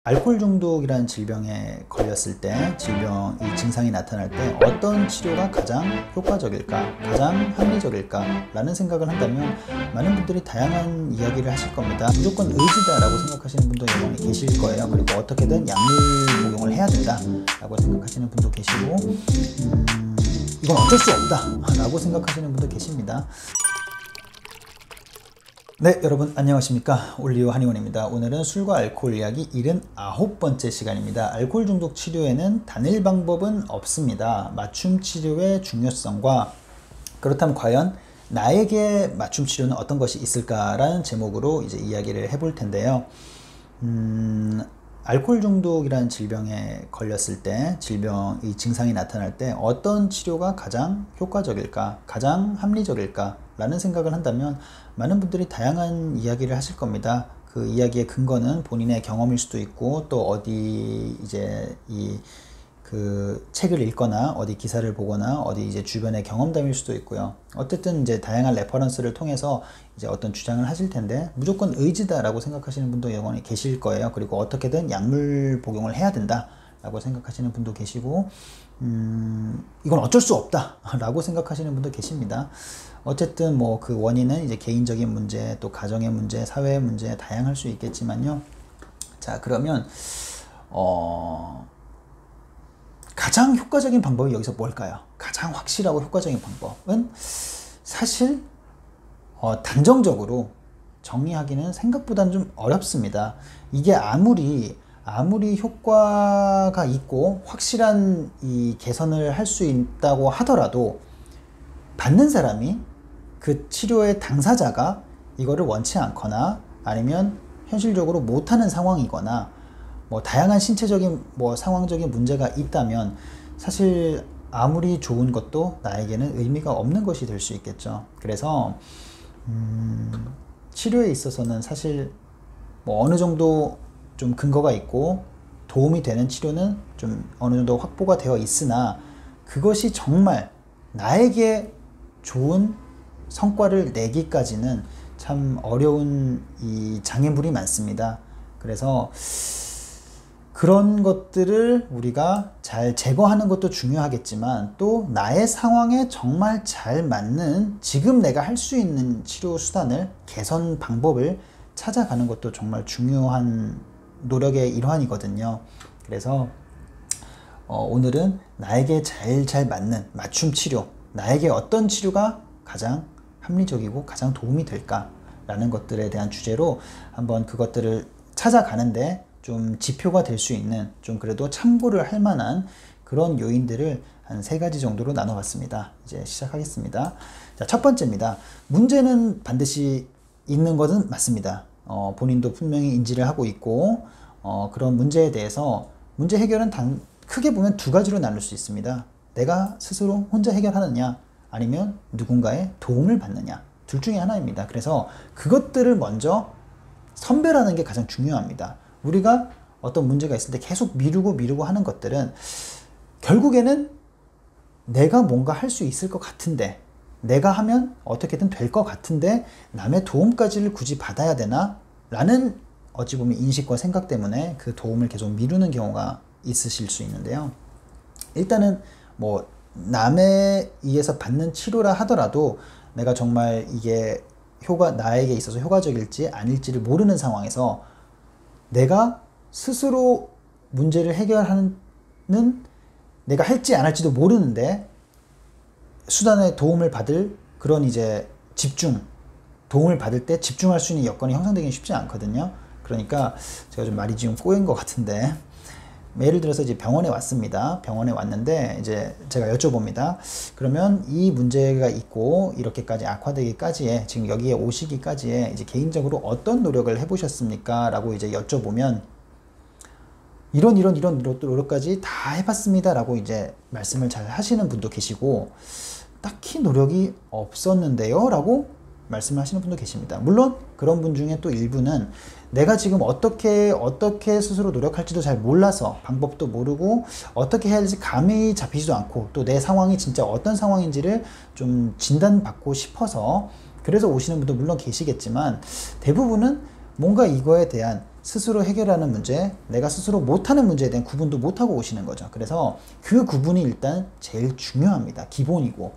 알코올 중독이라는 질병에 걸렸을 때, 질병 이 증상이 나타날 때 어떤 치료가 가장 효과적일까, 가장 합리적일까 라는 생각을 한다면 많은 분들이 다양한 이야기를 하실 겁니다. 무조건 의지다라고 생각하시는 분도 여전히 계실 거예요. 그리고 어떻게든 약물 복용을 해야 된다 라고 생각하시는 분도 계시고, 이건 어쩔 수 없다 라고 생각하시는 분도 계십니다. 네, 여러분 안녕하십니까. 올리오 한의원입니다. 오늘은 술과 알코올 이야기 79번째 시간입니다. 알코올 중독 치료에는 단일 방법은 없습니다. 맞춤 치료의 중요성과, 그렇다면 과연 나에게 맞춤 치료는 어떤 것이 있을까라는 제목으로 이제 이야기를 해볼 텐데요. 알코올 중독이라는 질병에 걸렸을 때, 질병 이 증상이 나타날 때 어떤 치료가 가장 효과적일까, 가장 합리적일까 라는 생각을 한다면 많은 분들이 다양한 이야기를 하실 겁니다. 그 이야기의 근거는 본인의 경험일 수도 있고, 또 어디 이제 그 책을 읽거나 어디 기사를 보거나 어디 이제 주변의 경험담일 수도 있고요. 어쨌든 이제 다양한 레퍼런스를 통해서 이제 어떤 주장을 하실 텐데, 무조건 의지다라고 생각하시는 분도 영원히 계실 거예요. 그리고 어떻게든 약물 복용을 해야 된다 라고 생각하시는 분도 계시고, 이건 어쩔 수 없다 라고 생각하시는 분도 계십니다. 어쨌든 뭐 그 원인은 이제 개인적인 문제, 또 가정의 문제, 사회의 문제 다양할 수 있겠지만요. 자, 그러면 가장 효과적인 방법이 여기서 뭘까요? 가장 확실하고 효과적인 방법은 사실 단정적으로 정의하기는 생각보다는 좀 어렵습니다. 이게 아무리 효과가 있고 확실한 이 개선을 할 수 있다고 하더라도, 받는 사람이, 그 치료의 당사자가 이거를 원치 않거나 아니면 현실적으로 못하는 상황이거나 뭐 다양한 신체적인 상황적인 문제가 있다면 사실 아무리 좋은 것도 나에게는 의미가 없는 것이 될 수 있겠죠. 그래서 치료에 있어서는 사실 어느 정도 좀 근거가 있고 도움이 되는 치료는 좀 어느 정도 확보가 되어 있으나, 그것이 정말 나에게 좋은 성과를 내기까지는 참 어려운 이 장애물이 많습니다. 그래서 그런 것들을 우리가 잘 제거하는 것도 중요하겠지만, 또 나의 상황에 정말 잘 맞는 지금 내가 할 수 있는 치료 수단을, 개선 방법을 찾아가는 것도 정말 중요한 노력의 일환이거든요. 그래서 오늘은 나에게 잘 맞는 맞춤 치료, 나에게 어떤 치료가 가장 합리적이고 가장 도움이 될까 라는 것들에 대한 주제로 한번 그것들을 찾아가는데 좀 지표가 될 수 있는, 좀 그래도 참고를 할 만한 그런 요인들을 한 3가지 정도로 나눠봤습니다. 이제 시작하겠습니다. 자, 첫 번째입니다. 문제는 반드시 있는 것은 맞습니다. 본인도 분명히 인지를 하고 있고, 그런 문제에 대해서 문제 해결은 크게 보면 2가지로 나눌 수 있습니다. 내가 스스로 혼자 해결하느냐, 아니면 누군가의 도움을 받느냐, 둘 중에 하나입니다. 그래서 그것들을 먼저 선별하는 게 가장 중요합니다. 우리가 어떤 문제가 있을 때 계속 미루고 하는 것들은 결국에는 내가 뭔가 할 수 있을 것 같은데, 내가 하면 어떻게든 될 것 같은데 남의 도움까지를 굳이 받아야 되나? 라는 어찌 보면 인식과 생각 때문에 그 도움을 계속 미루는 경우가 있으실 수 있는데요. 일단은 남에 의해서 받는 치료라 하더라도 내가 정말 이게 나에게 있어서 효과적일지 아닐지를 모르는 상황에서 내가 스스로 문제를 해결하는, 내가 할지 안 할지도 모르는데 수단의 도움을 받을 그런 이제 도움을 받을 때 집중할 수 있는 여건이 형성되기는 쉽지 않거든요. 그러니까 제가 좀 말이 지금 꼬인 것 같은데, 예를 들어서 이제 병원에 왔습니다. 병원에 왔는데 이제 제가 여쭤봅니다. 그러면 이 문제가 있고 이렇게까지 악화되기까지에, 지금 여기에 오시기까지에 이제 개인적으로 어떤 노력을 해보셨습니까? 라고 이제 여쭤보면 이런 노력까지 다 해봤습니다 라고 이제 말씀을 잘 하시는 분도 계시고, 딱히 노력이 없었는데요 라고 말씀을 하시는 분도 계십니다. 물론 그런 분 중에 또 일부는 내가 지금 어떻게 스스로 노력할지도 잘 몰라서, 방법도 모르고 어떻게 해야 될지 감이 잡히지도 않고, 또 내 상황이 진짜 어떤 상황인지를 좀 진단받고 싶어서 그래서 오시는 분도 물론 계시겠지만, 대부분은 뭔가 이거에 대한 스스로 해결하는 문제, 내가 스스로 못하는 문제에 대한 구분도 못하고 오시는 거죠. 그래서 그 구분이 일단 제일 중요합니다. 기본이고.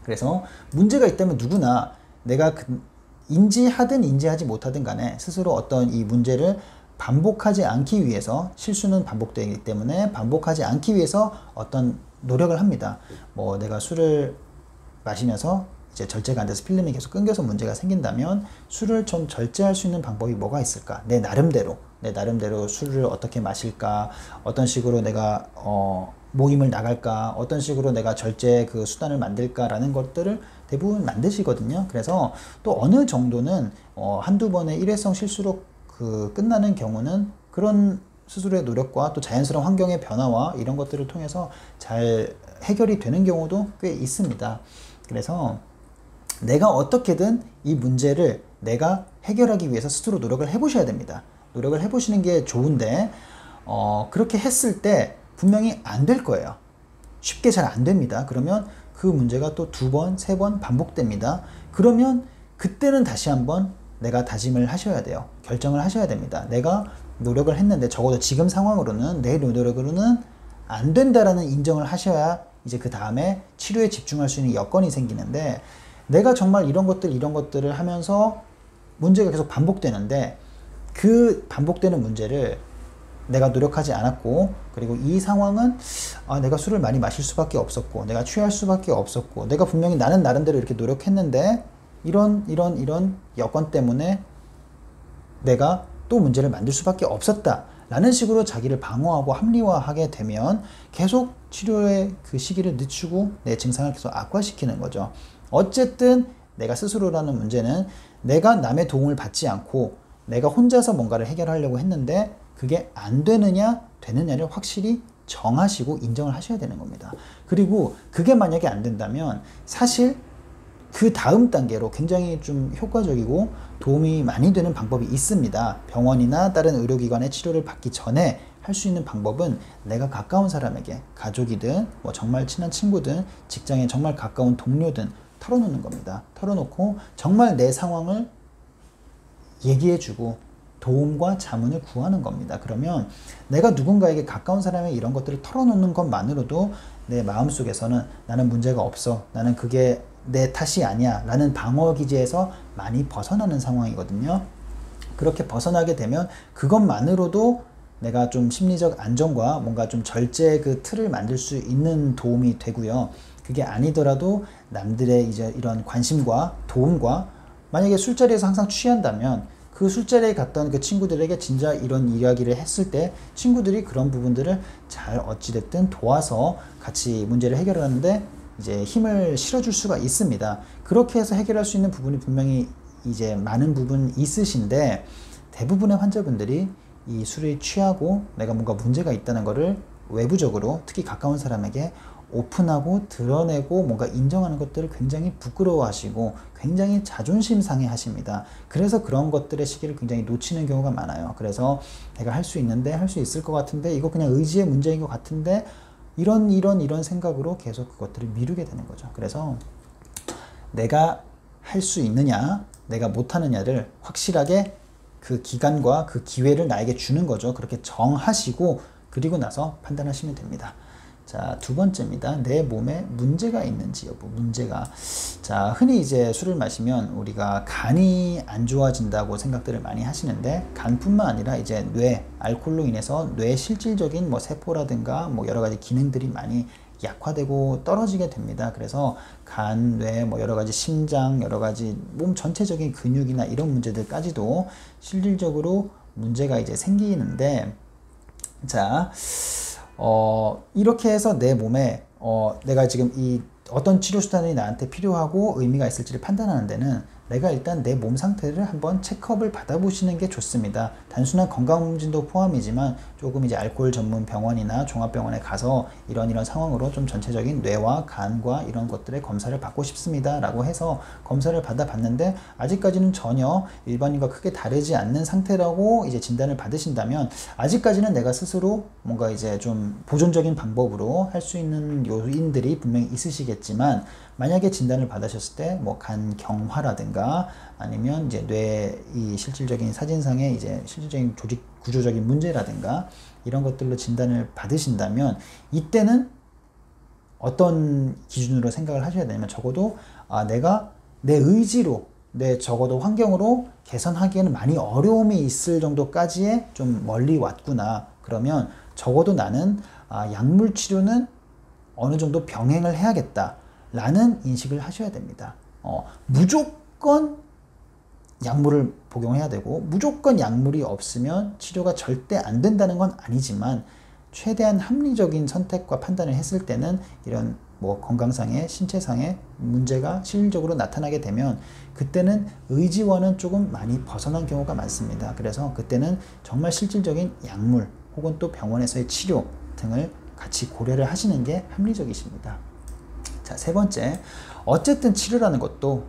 그래서 문제가 있다면 누구나 내가 인지하든 인지하지 못하든 간에 스스로 어떤 이 문제를 반복하지 않기 위해서, 실수는 반복되기 때문에 반복하지 않기 위해서 어떤 노력을 합니다. 뭐 내가 술을 마시면서 이제 절제가 안 돼서 필름이 계속 끊겨서 문제가 생긴다면 술을 좀 절제할 수 있는 방법이 뭐가 있을까? 내 나름대로 술을 어떻게 마실까? 어떤 식으로 내가 모임을 나갈까? 어떤 식으로 내가 절제 그 수단을 만들까라는 것들을 대부분 만드시거든요. 그래서 또 어느 정도는 한두 번의 일회성 실수로 끝나는 경우는 그런 스스로의 노력과 또 자연스러운 환경의 변화와 이런 것들을 통해서 잘 해결이 되는 경우도 꽤 있습니다. 그래서 내가 어떻게든 이 문제를 내가 해결하기 위해서 스스로 노력을 해보셔야 됩니다. 노력을 해보시는 게 좋은데 그렇게 했을 때 분명히 안 될 거예요. 쉽게 잘 안 됩니다. 그러면 그 문제가 또 2번, 3번 반복됩니다. 그러면 그때는 다시 한번 내가 다짐을 하셔야 돼요. 결정을 하셔야 됩니다. 내가 노력을 했는데 적어도 지금 상황으로는, 내 노력으로는 안 된다라는 인정을 하셔야 이제 그 다음에 치료에 집중할 수 있는 여건이 생기는데, 내가 정말 이런 것들을 하면서 문제가 계속 반복되는데 그 반복되는 문제를 내가 노력하지 않았고, 그리고 이 상황은 내가 술을 많이 마실 수밖에 없었고, 내가 취할 수밖에 없었고, 내가 분명히 나는 나름대로 이렇게 노력했는데 이런 여건 때문에 내가 또 문제를 만들 수밖에 없었다 라는 식으로 자기를 방어하고 합리화하게 되면 계속 치료의 그 시기를 늦추고 내 증상을 계속 악화시키는 거죠. 어쨌든 내가 스스로라는 문제는 내가 남의 도움을 받지 않고 내가 혼자서 뭔가를 해결하려고 했는데 그게 안 되느냐를 확실히 정하시고 인정을 하셔야 되는 겁니다. 그리고 그게 만약에 안 된다면 사실 그 다음 단계로 굉장히 좀 효과적이고 도움이 많이 되는 방법이 있습니다. 병원이나 다른 의료기관의 치료를 받기 전에 할 수 있는 방법은 내가 가까운 사람에게, 가족이든 뭐 정말 친한 친구든 직장에 정말 가까운 동료든 털어놓는 겁니다. 털어놓고 정말 내 상황을 얘기해주고 도움과 자문을 구하는 겁니다. 그러면 내가 누군가에게, 가까운 사람에게 이런 것들을 털어놓는 것만으로도 내 마음속에서는 나는 문제가 없어, 나는 그게 내 탓이 아니야 라는 방어기제에서 많이 벗어나는 상황이거든요. 그렇게 벗어나게 되면 그것만으로도 내가 좀 심리적 안정과 뭔가 좀 절제 그 틀을 만들 수 있는 도움이 되고요. 그게 아니더라도 남들의 이제 이런 관심과 도움과, 만약에 술자리에서 항상 취한다면 그 술자리에 갔던 그 친구들에게 진짜 이런 이야기를 했을 때 친구들이 그런 부분들을 잘 어찌됐든 도와서 같이 문제를 해결하는데 이제 힘을 실어줄 수가 있습니다. 그렇게 해서 해결할 수 있는 부분이 분명히 이제 많은 부분 있으신데, 대부분의 환자분들이 이 술에 취하고 내가 뭔가 문제가 있다는 거를 외부적으로, 특히 가까운 사람에게 오픈하고 드러내고 뭔가 인정하는 것들을 굉장히 부끄러워하시고 굉장히 자존심 상해 하십니다. 그래서 그런 것들의 시기를 굉장히 놓치는 경우가 많아요. 그래서 내가 할 수 있는데, 할 수 있을 것 같은데, 이거 그냥 의지의 문제인 것 같은데, 이런 생각으로 계속 그것들을 미루게 되는 거죠. 그래서 내가 할 수 있느냐, 내가 못하느냐를 확실하게 그 기간과 그 기회를 나에게 주는 거죠. 그렇게 정하시고 그리고 나서 판단하시면 됩니다. 자, 2번째입니다. 내 몸에 문제가 있는지 여부. 문제가, 자, 흔히 이제 술을 마시면 우리가 간이 안 좋아진다고 생각들을 많이 하시는데, 간뿐만 아니라 이제 뇌, 알코올로 인해서 뇌 실질적인 뭐 세포라든가 뭐 여러 가지 기능들이 많이 약화되고 떨어지게 됩니다. 그래서 간, 뇌, 뭐 여러 가지 심장, 여러 가지 몸 전체적인 근육이나 이런 문제들까지도 실질적으로 문제가 이제 생기는데, 자, 이렇게 해서 내 몸에 내가 지금 이 어떤 치료 수단이 나한테 필요하고 의미가 있을지를 판단하는 데는 내가 일단 내 몸 상태를 한번 체크업을 받아보시는 게 좋습니다. 단순한 건강검진도 포함이지만 조금 이제 알코올 전문 병원이나 종합병원에 가서 이런 상황으로 좀 전체적인 뇌와 간과 이런 것들의 검사를 받고 싶습니다 라고 해서 검사를 받아봤는데 아직까지는 전혀 일반인과 크게 다르지 않는 상태라고 이제 진단을 받으신다면, 아직까지는 내가 스스로 뭔가 이제 좀 보존적인 방법으로 할 수 있는 요인들이 분명히 있으시겠지만, 만약에 진단을 받으셨을 때 뭐 간경화라든가 아니면 이제 뇌 이 실질적인 사진상의 이제 실질적인 조직 구조적인 문제라든가 이런 것들로 진단을 받으신다면 이때는 어떤 기준으로 생각을 하셔야 되냐면 적어도 내가 내 의지로 내 적어도 환경으로 개선하기에는 많이 어려움이 있을 정도까지의 좀 멀리 왔구나. 그러면 적어도 나는 약물 치료는 어느 정도 병행을 해야겠다 라는 인식을 하셔야 됩니다. 무조건 약물을 복용해야 되고 무조건 약물이 없으면 치료가 절대 안 된다는 건 아니지만 최대한 합리적인 선택과 판단을 했을 때는 이런 뭐 건강상의 신체상의 문제가 실질적으로 나타나게 되면 그때는 의지와는 조금 많이 벗어난 경우가 많습니다. 그래서 그때는 정말 실질적인 약물 혹은 또 병원에서의 치료 등을 같이 고려를 하시는 게 합리적이십니다. 자, 세 번째, 어쨌든 치료라는 것도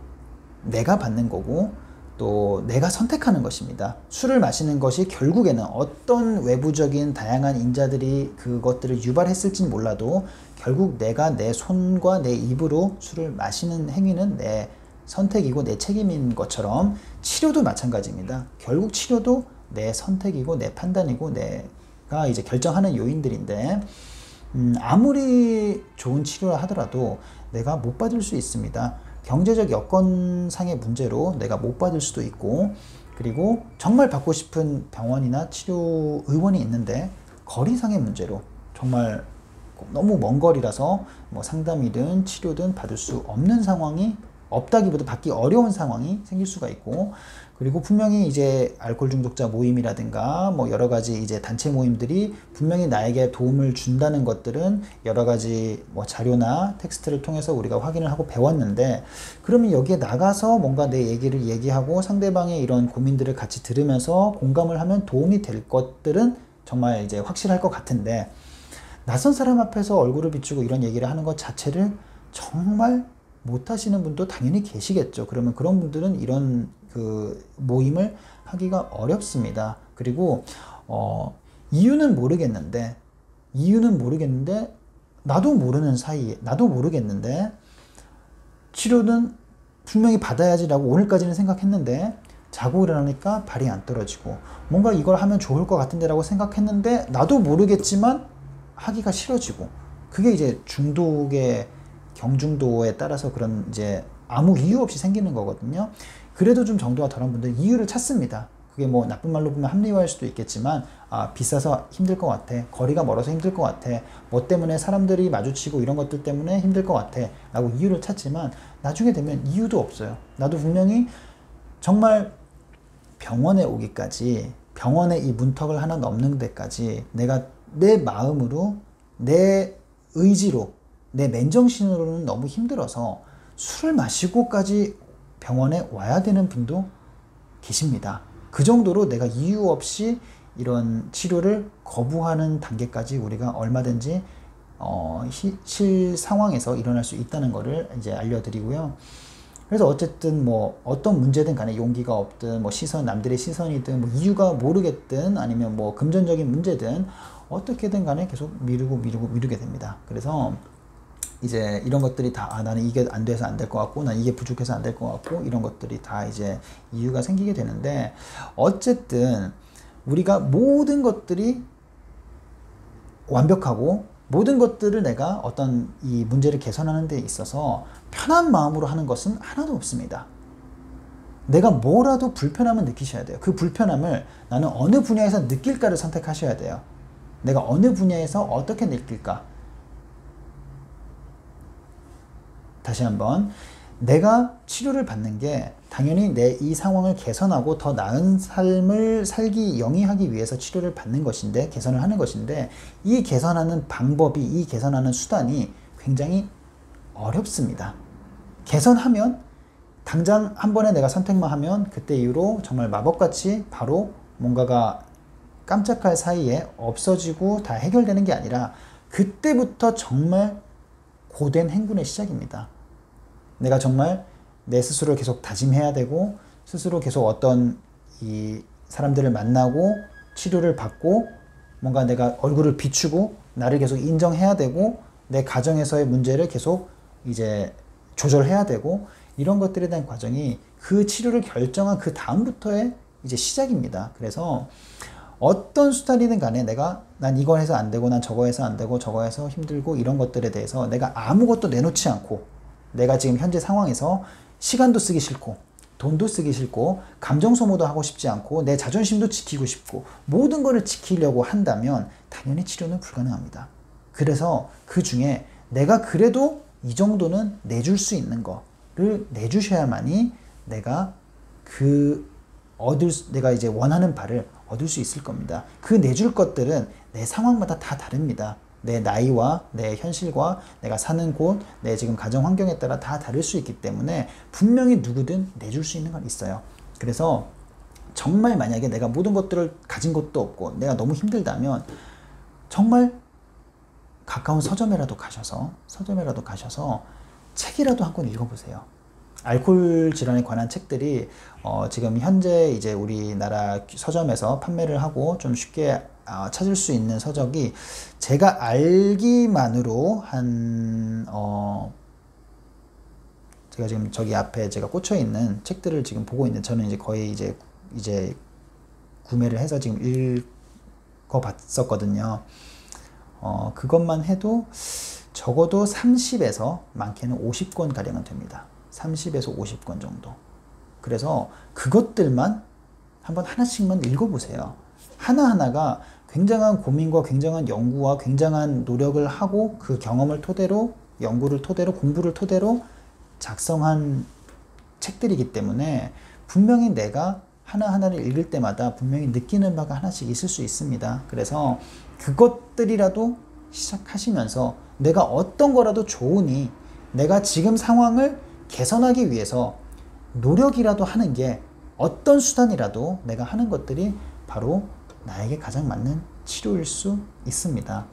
내가 받는 거고 또 내가 선택하는 것입니다. 술을 마시는 것이 결국에는 어떤 외부적인 다양한 인자들이 그것들을 유발했을진 몰라도 결국 내가 내 손과 내 입으로 술을 마시는 행위는 내 선택이고 내 책임인 것처럼 치료도 마찬가지입니다. 결국 치료도 내 선택이고 내 판단이고 내가 이제 결정하는 요인들인데 아무리 좋은 치료라 하더라도 내가 못 받을 수 있습니다. 경제적 여건상의 문제로 내가 못 받을 수도 있고 그리고 정말 받고 싶은 병원이나 치료 의원이 있는데 거리상의 문제로 정말 너무 먼 거리라서 뭐 상담이든 치료든 받을 수 없는 상황이 없다기보다 받기 어려운 상황이 생길 수가 있고 그리고 분명히 이제 알코올 중독자 모임이라든가 뭐 여러 가지 이제 단체 모임들이 분명히 나에게 도움을 준다는 것들은 여러 가지 뭐 자료나 텍스트를 통해서 우리가 확인을 하고 배웠는데 그러면 여기에 나가서 뭔가 내 얘기를 얘기하고 상대방의 이런 고민들을 같이 들으면서 공감을 하면 도움이 될 것들은 정말 이제 확실할 것 같은데 낯선 사람 앞에서 얼굴을 비추고 이런 얘기를 하는 것 자체를 정말 못 하시는 분도 당연히 계시겠죠. 그러면 그런 분들은 이런 그 모임을 하기가 어렵습니다. 그리고 이유는 모르겠는데 나도 모르는 사이에 나도 모르겠는데 치료는 분명히 받아야지라고 오늘까지는 생각했는데 자고 일어나니까 발이 안 떨어지고 뭔가 이걸 하면 좋을 것 같은데 라고 생각했는데 나도 모르겠지만 하기가 싫어지고 그게 이제 중독의 경중도에 따라서 그런 이제 아무 이유 없이 생기는 거거든요. 그래도 좀 정도가 덜한 분들 이유를 찾습니다. 그게 뭐 나쁜 말로 보면 합리화할 수도 있겠지만 비싸서 힘들 것 같아, 거리가 멀어서 힘들 것 같아, 뭐 때문에 사람들이 마주치고 이런 것들 때문에 힘들 것 같아 라고 이유를 찾지만 나중에 되면 이유도 없어요. 나도 분명히 정말 병원에 오기까지 병원에 이 문턱을 하나 넘는 데까지 내가 내 마음으로 내 의지로 내 맨정신으로는 너무 힘들어서 술을 마시고까지 병원에 와야 되는 분도 계십니다. 그 정도로 내가 이유 없이 이런 치료를 거부하는 단계까지 우리가 얼마든지 실 상황에서 일어날 수 있다는 것을 이제 알려드리고요. 그래서 어쨌든 뭐 어떤 문제든 간에 용기가 없든 뭐 남들의 시선이든 뭐 이유가 모르겠든 아니면 뭐 금전적인 문제든 어떻게든 간에 계속 미루게 됩니다. 그래서 이제 이런 것들이 다 나는 이게 안 돼서 안 될 것 같고 난 이게 부족해서 안 될 것 같고 이런 것들이 다 이제 이유가 생기게 되는데 어쨌든 우리가 모든 것들이 완벽하고 모든 것들을 내가 어떤 이 문제를 개선하는 데 있어서 편한 마음으로 하는 것은 하나도 없습니다. 내가 뭐라도 불편함을 느끼셔야 돼요. 그 불편함을 나는 어느 분야에서 느낄까를 선택하셔야 돼요. 내가 어느 분야에서 어떻게 느낄까? 다시 한번 내가 치료를 받는 게 당연히 내 이 상황을 개선하고 더 나은 삶을 영위하기 위해서 치료를 받는 것인데 개선을 하는 것인데 이 개선하는 방법이 이 개선하는 수단이 굉장히 어렵습니다. 개선하면 당장 한 번에 내가 선택만 하면 그때 이후로 정말 마법같이 바로 뭔가가 깜짝할 사이에 없어지고 다 해결되는 게 아니라 그때부터 정말 고된 행군의 시작입니다. 내가 정말 내 스스로를 계속 다짐해야 되고 스스로 계속 어떤 이 사람들을 만나고 치료를 받고 뭔가 내가 얼굴을 비추고 나를 계속 인정해야 되고 내 가정에서의 문제를 계속 이제 조절해야 되고 이런 것들에 대한 과정이 그 치료를 결정한 그 다음부터의 이제 시작입니다. 그래서 어떤 수단이든 간에 난 이거 해서 안 되고 난 저거 해서 안 되고 저거 해서 힘들고 이런 것들에 대해서 내가 아무것도 내놓지 않고 내가 지금 현재 상황에서 시간도 쓰기 싫고 돈도 쓰기 싫고 감정 소모도 하고 싶지 않고 내 자존심도 지키고 싶고 모든 거를 지키려고 한다면 당연히 치료는 불가능합니다. 그래서 그 중에 내가 그래도 이 정도는 내줄 수 있는 거를 내주셔야만이 내가 내가 이제 원하는 바를 얻을 수 있을 겁니다. 그 내줄 것들은 내 상황마다 다 다릅니다. 내 나이와 내 현실과 내가 사는 곳, 내 지금 가정 환경에 따라 다 다를 수 있기 때문에 분명히 누구든 내줄 수 있는 건 있어요. 그래서 정말 만약에 내가 모든 것들을 가진 것도 없고 내가 너무 힘들다면 정말 가까운 서점에라도 가셔서 책이라도 한 권 읽어보세요. 알코올 질환에 관한 책들이 지금 현재 이제 우리나라 서점에서 판매를 하고 좀 쉽게 찾을 수 있는 서적이 제가 알기만으로 제가 지금 저기 앞에 제가 꽂혀 있는 책들을 지금 보고 있는데 저는 이제 거의 이제 구매를 해서 지금 읽어봤었거든요. 그것만 해도 적어도 30에서 많게는 50권 가량은 됩니다. 30에서 50권 정도. 그래서 그것들만 한번 하나씩만 읽어보세요. 하나하나가 굉장한 고민과 굉장한 연구와 굉장한 노력을 하고 그 경험을 토대로 연구를 토대로 공부를 토대로 작성한 책들이기 때문에 분명히 내가 하나하나를 읽을 때마다 분명히 느끼는 바가 하나씩 있을 수 있습니다. 그래서 그것들이라도 시작하시면서 내가 어떤 거라도 좋으니 내가 지금 상황을 개선하기 위해서 노력이라도 하는 게 어떤 수단이라도 내가 하는 것들이 바로 나에게 가장 맞는 치료일 수 있습니다.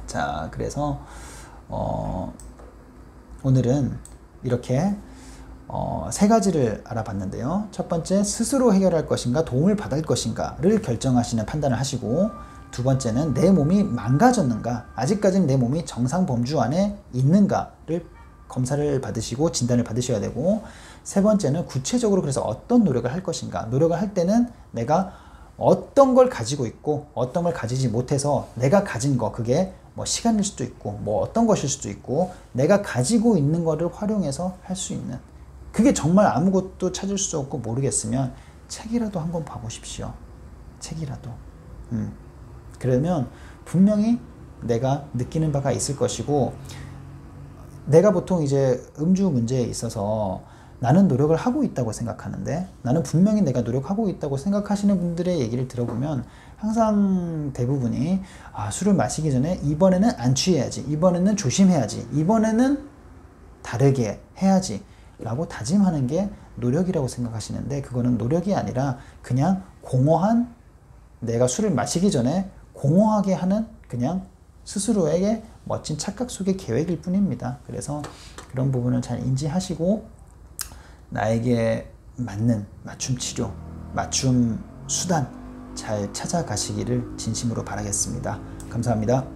자, 그래서 오늘은 이렇게 세 가지를 알아봤는데요. 첫 번째, 스스로 해결할 것인가 도움을 받을 것인가를 결정하시는 판단을 하시고, 두 번째는 내 몸이 망가졌는가, 아직까지는 내 몸이 정상 범주 안에 있는가를 검사를 받으시고 진단을 받으셔야 되고, 세 번째는 구체적으로 그래서 어떤 노력을 할 것인가, 노력을 할 때는 내가 어떤 걸 가지고 있고 어떤 걸 가지지 못해서 내가 가진 거, 그게 뭐 시간일 수도 있고 뭐 어떤 것일 수도 있고 내가 가지고 있는 거를 활용해서 할 수 있는, 그게 정말 아무것도 찾을 수 없고 모르겠으면 책이라도 한번 봐보십시오. 책이라도. 그러면 분명히 내가 느끼는 바가 있을 것이고, 내가 보통 이제 음주 문제에 있어서 나는 노력을 하고 있다고 생각하는데, 나는 분명히 내가 노력하고 있다고 생각하시는 분들의 얘기를 들어보면 항상 대부분이 술을 마시기 전에 이번에는 안 취해야지, 이번에는 조심해야지, 이번에는 다르게 해야지 라고 다짐하는 게 노력이라고 생각하시는데, 그거는 노력이 아니라 그냥 공허한, 내가 술을 마시기 전에 공허하게 하는 그냥 스스로에게 멋진 착각 속의 계획일 뿐입니다. 그래서 그런 부분을 잘 인지하시고 나에게 맞는 맞춤 치료, 맞춤 수단 잘 찾아가시기를 진심으로 바라겠습니다. 감사합니다.